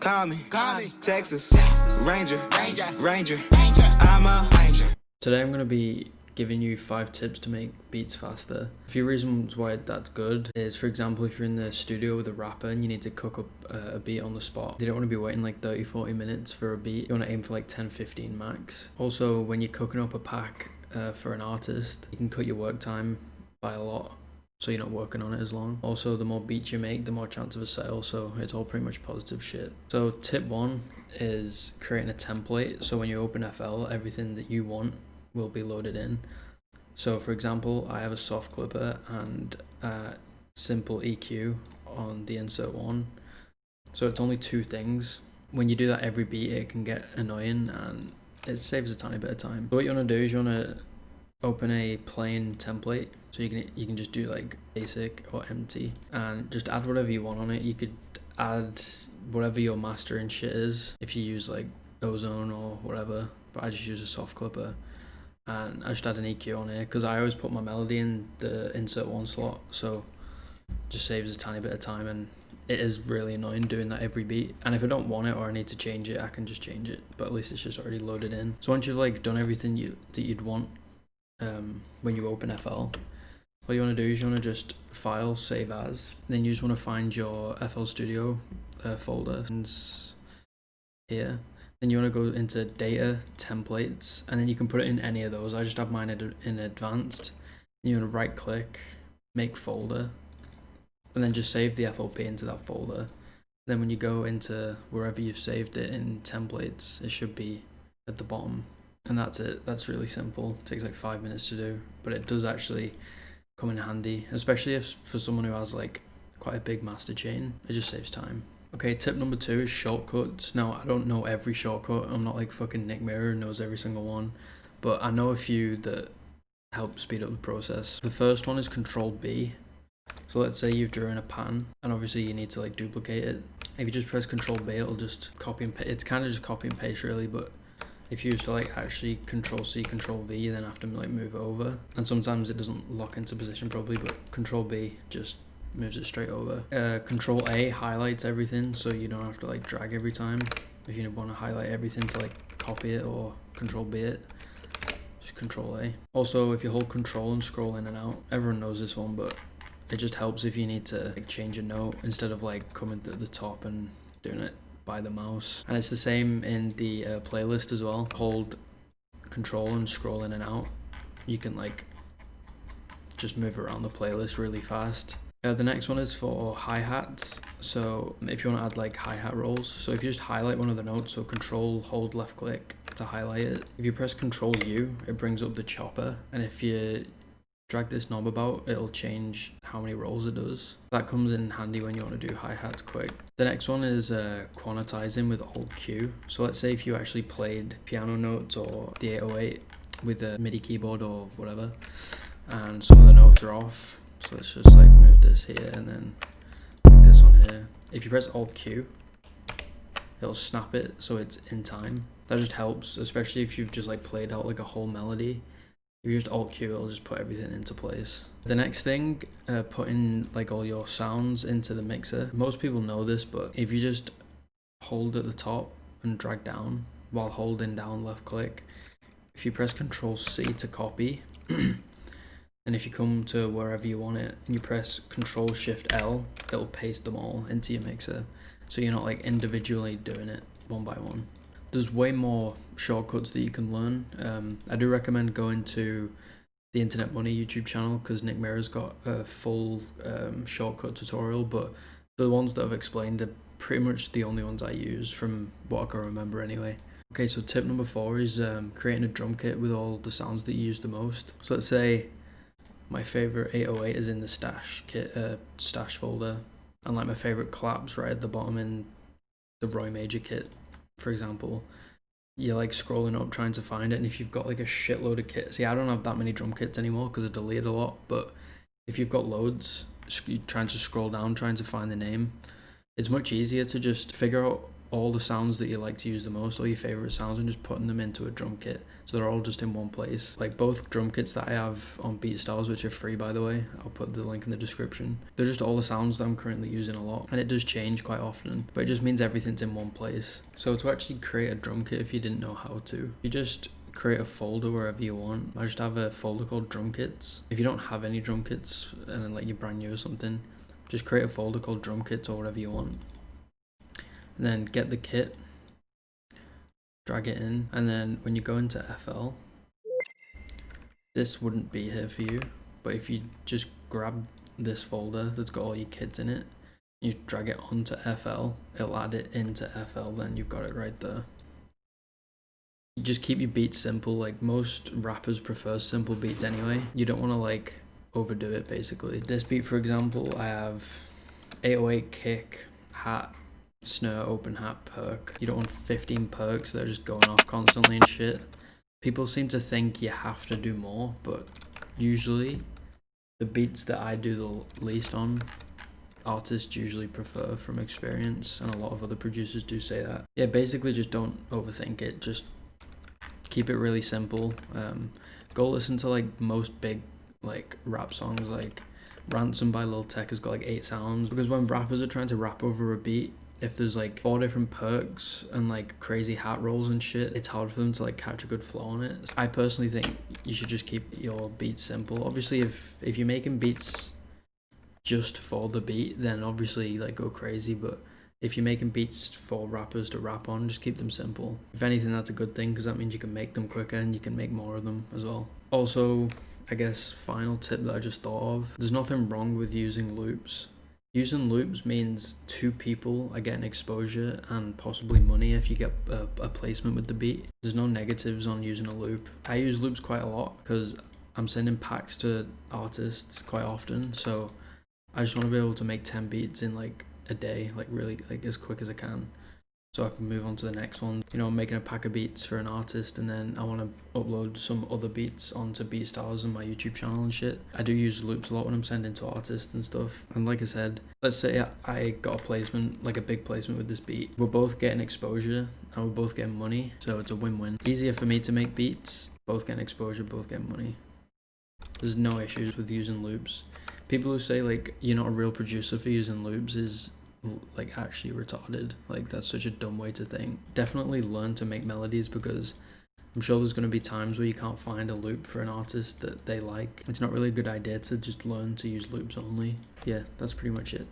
Call me, Texas, Ranger. I'm a Ranger. Today I'm going to be giving you 5 tips to make beats faster. A few reasons why that's good is, for example, if you're in the studio with a rapper and you need to cook up a beat on the spot, you don't want to be waiting like 30-40 minutes for a beat. You want to aim for like 10-15 max. Also, when you're cooking up a pack for an artist, you can cut your work time by a lot, so you're not working on it as long. Also, the more beats you make, the more chance of a sale, so it's all pretty much positive shit. So tip 1 is creating a template, so when you open FL, everything that you want will be loaded in. So for example, I have a soft clipper and a simple EQ on the insert one, so it's only 2 things. When you do that every beat, it can get annoying and it saves a tiny bit of time. So what you want to do is you want to open a plain template, so you can just do like basic or empty and just add whatever you want on it. You could add whatever your mastering shit is if you use like Ozone or whatever, but I just use a soft clipper. And I just add an EQ on here because I always put my melody in the insert one slot, so it just saves a tiny bit of time, and it is really annoying doing that every beat. And if I don't want it or I need to change it, I can just change it, but at least it's just already loaded in. So once you've like done everything that you'd want when you open FL, what you want to do is you want to just file, save as, then you just want to find your FL Studio folder here. Then you want to go into data, templates, and then you can put it in any of those. I just have mine in advanced. And you want to right click, make folder, and then just save the FLP into that folder. Then when you go into wherever you've saved it in templates, it should be at the bottom. And that's it. That's really simple. It takes like 5 minutes to do, but it does actually come in handy, especially if for someone who has like quite a big master chain. It just saves time. Okay, tip number 2 is shortcuts. Now, I don't know every shortcut. I'm not like fucking Nick Mirror who knows every single one, but I know a few that help speed up the process. The first one is Ctrl B. So let's say you've drawn a pan, and obviously you need to like duplicate it. If you just press Ctrl B, it'll just copy and paste. It's kind of just copy and paste really, but if you used to like actually Ctrl C, Ctrl V, you then have to like move over. And sometimes it doesn't lock into position properly, but Ctrl B just moves it straight over. Ctrl A highlights everything, so you don't have to like drag every time. If you want to highlight everything to like copy it or Ctrl B it, just Ctrl A. Also, if you hold Ctrl and scroll in and out, everyone knows this one, but it just helps if you need to like change a note instead of like coming to the top and doing it by the mouse. And it's the same in the playlist as well. Hold Ctrl and scroll in and out. You can like just move around the playlist really fast. The next one is for hi-hats. So if you want to add like hi-hat rolls, so if you just highlight one of the notes, so Control hold left click to highlight it. If you press Control U, it brings up the chopper, and if you drag this knob about, it'll change how many rolls it does. That comes in handy when you want to do hi-hats quick. The next one is quantizing with Alt Q. So let's say if you actually played piano notes or the 808 with a MIDI keyboard or whatever, and some of the notes are off. So let's just like move this here and then like this one here. If you press Alt Q, it'll snap it so it's in time. That just helps, especially if you've just like played out like a whole melody. If you just Alt Q, it'll just put everything into place. The next thing, putting like all your sounds into the mixer. Most people know this, but if you just hold at the top and drag down while holding down left click, if you press Control C to copy, and if you come to wherever you want it and you press Control Shift L, it'll paste them all into your mixer. So you're not like individually doing it one by one. There's way more shortcuts that you can learn. I do recommend going to the Internet Money YouTube channel because Nick Mirror's got a full shortcut tutorial, but the ones that I've explained are pretty much the only ones I use from what I can remember anyway. Okay, so tip number 4 is creating a drum kit with all the sounds that you use the most. So let's say my favorite 808 is in the stash kit, stash folder, and like my favorite claps right at the bottom in the Roy Major kit, for example. You're like scrolling up trying to find it, and if you've got like a shitload of kits, see, I don't have that many drum kits anymore because I deleted a lot, but if you've got loads, you're trying to scroll down trying to find the name, it's much easier to just figure out all the sounds that you like to use the most, all your favorite sounds, and just putting them into a drum kit. So they're all just in one place. Like both drum kits that I have on BeatStars, which are free by the way, I'll put the link in the description. They're just all the sounds that I'm currently using a lot, and it does change quite often, but it just means everything's in one place. So to actually create a drum kit, if you didn't know how to, you just create a folder wherever you want. I just have a folder called drum kits. If you don't have any drum kits and then like you're brand new or something, just create a folder called drum kits or whatever you want. And then get the kit, drag it in, and then when you go into FL, this wouldn't be here for you, but if you just grab this folder that's got all your kits in it, you drag it onto FL, it'll add it into FL, then you've got it right there. You just keep your beats simple. Like most rappers prefer simple beats anyway. You don't want to like overdo it basically. This beat for example, I have 808 kick, hat, snare, open hat, perk. You don't want 15 perks that are just going off constantly and shit. People seem to think you have to do more, but usually the beats that I do the least on, artists usually prefer from experience, and a lot of other producers do say that. Yeah, basically just don't overthink it, just keep it really simple. Go listen to like most big like rap songs, like Ransom by Lil Tech has got like 8 sounds, because when rappers are trying to rap over a beat, if there's like 4 different perks and like crazy hat rolls and shit, it's hard for them to like catch a good flow on it. I personally think you should just keep your beats simple. Obviously if you're making beats just for the beat, then obviously like go crazy, but if you're making beats for rappers to rap on, just keep them simple. If anything, that's a good thing, because that means you can make them quicker and you can make more of them as well. Also, I guess final tip that I just thought of, there's nothing wrong with using loops. Using loops means 2 people are getting exposure and possibly money if you get a placement with the beat. There's no negatives on using a loop. I use loops quite a lot because I'm sending packs to artists quite often, so I just want to be able to make 10 beats in like a day, like really like as quick as I can, so I can move on to the next one. You know, I'm making a pack of beats for an artist and then I want to upload some other beats onto BeatStars and my YouTube channel and shit. I do use loops a lot when I'm sending to artists and stuff. And like I said, let's say I got a placement, like a big placement with this beat. We're both getting exposure and we're both getting money, so it's a win-win. Easier for me to make beats, both getting exposure, both getting money. There's no issues with using loops. People who say like you're not a real producer for using loops is like actually retarded. Like that's such a dumb way to think. Definitely learn to make melodies, because I'm sure there's going to be times where you can't find a loop for an artist that they like. It's not really a good idea to just learn to use loops only. Yeah, that's pretty much it.